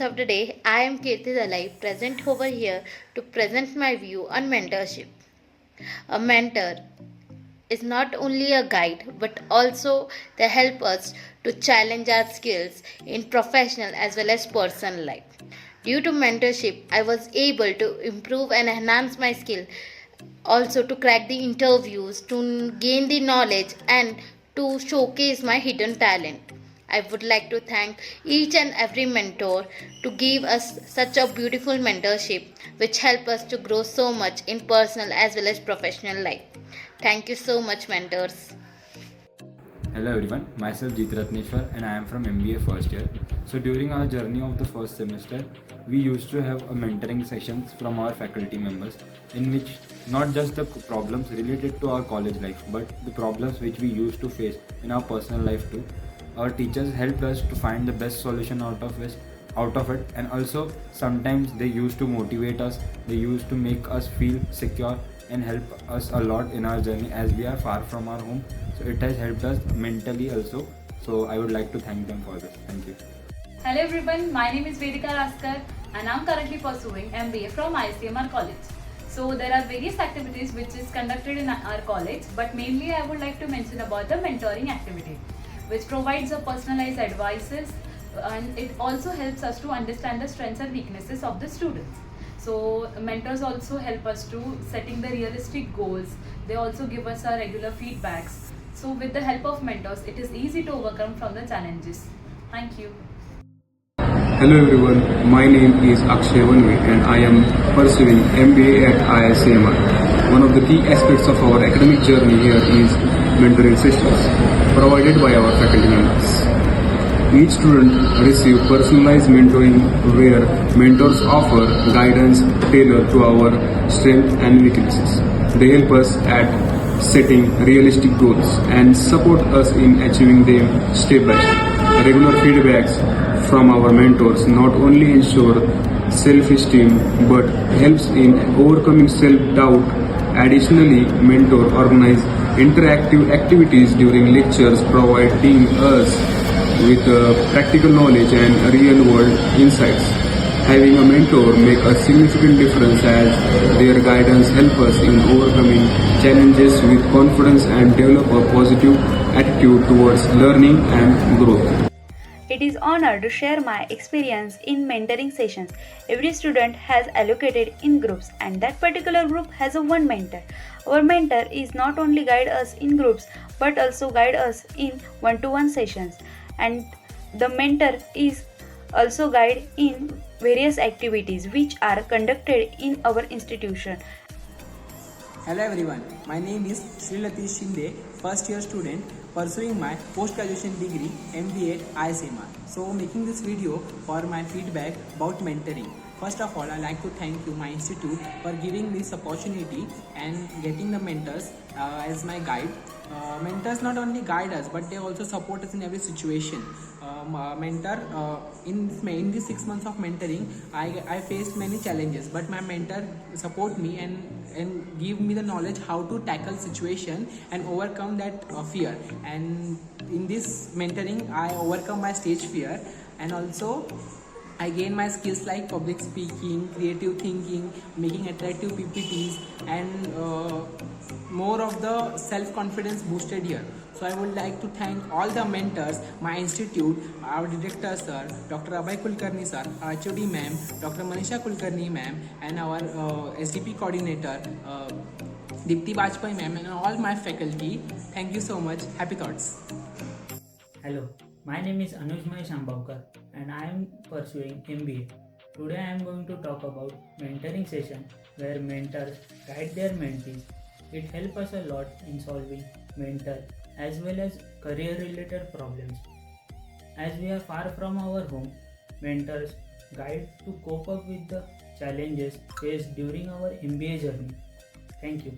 of the day. I am Kirti Dalai, present over here to present my view on mentorship. A mentor is not only a guide but also they help us to challenge our skills in professional as well as personal life. Due to mentorship, I was able to improve and enhance my skill, also to crack the interviews, to gain the knowledge, and to showcase my hidden talent. I would like to thank each and every mentor to give us such a beautiful mentorship which help us to grow so much in personal as well as professional life. Thank you so much, mentors. Hello everyone, myself Jeet Ratneshwar and I am from MBA first year. So during our journey of the first semester, we used to have a mentoring sessions from our faculty members in which not just the problems related to our college life but the problems which we used to face in our personal life too. Our teachers helped us to find the best solution out of it, and also sometimes they used to motivate us, they used to make us feel secure and help us a lot in our journey as we are far from our home. So it has helped us mentally also. So I would like to thank them for this. Thank you. Hello everyone, my name is Vedika Raskar and I'm currently pursuing MBA from IICMR college. So there are various activities which is conducted in our college, but mainly I would like to mention about the mentoring activity, which provides a personalized advices, and it also helps us to understand the strengths and weaknesses of the students. So mentors also help us to setting the realistic goals. They also give us our regular feedbacks. So with the help of mentors, it is easy to overcome from the challenges. Thank you. Hello everyone, my name is Akshay Vanve and I am pursuing MBA at IICMR. One of the key aspects of our academic journey here is mentoring sessions provided by our faculty members. Each student receives personalized mentoring where mentors offer guidance tailored to our strengths and weaknesses. They help us at setting realistic goals and support us in achieving them step by step. Regular feedbacks from our mentors not only ensure self-esteem but helps in overcoming self-doubt. Additionally, mentors organize interactive activities during lectures, providing us with practical knowledge and real-world insights. Having a mentor make a significant difference as their guidance help us in overcoming challenges with confidence and develop a positive attitude towards learning and growth. It is honor to share my experience in mentoring sessions. Every student has allocated in groups and that particular group has a one mentor. Our mentor is not only guide us in groups but also guide us in one-to-one sessions, and the mentor is also guide in various activities which are conducted in our institution. Hello everyone, my name is Srilati Shinde, first year student pursuing my post-graduation degree MBA IICMR. So making this video for my feedback about mentoring. First of all, I'd like to thank you, my institute, for giving this opportunity and getting the mentors as my guide. Mentors not only guide us, but they also support us in every situation. In these 6 months of mentoring, I faced many challenges, but my mentor support me and give me the knowledge how to tackle situation and overcome that fear. And in this mentoring, I overcome my stage fear, and also I gain my skills like public speaking, creative thinking, making attractive PPTs, and more of the self-confidence boosted here. So I would like to thank all the mentors, my institute, our director sir, Dr. Abhay Kulkarni sir, our HOD ma'am, Dr. Manisha Kulkarni ma'am, and our SDP coordinator, Dipti Bajpai ma'am, and all my faculty. Thank you so much. Happy thoughts. Hello, my name is Anuj Mahesh Ambavkar and I am pursuing MBA. Today I am going to talk about mentoring session where mentors guide their mentees. It helps us a lot in solving mental as well as career related problems. As we are far from our home, mentors guide to cope up with the challenges faced during our MBA journey. Thank you.